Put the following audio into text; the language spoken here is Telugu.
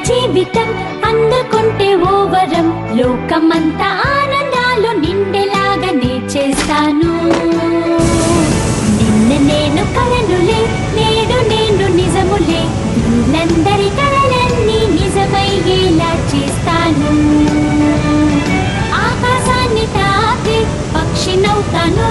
జీవితం అందుకుంటే ఓ వరం, లోకమంతా ఆనందాలు నిండేలాగా నే చేస్తాను. నిన్న నేను కలనులే, నేడు నేను నిజములే, వీళ్ళందరి కలలన్నీ నిజమయ్యేలా చేస్తాను. ఆకాశాన్ని తాకే పక్షినవుతాను.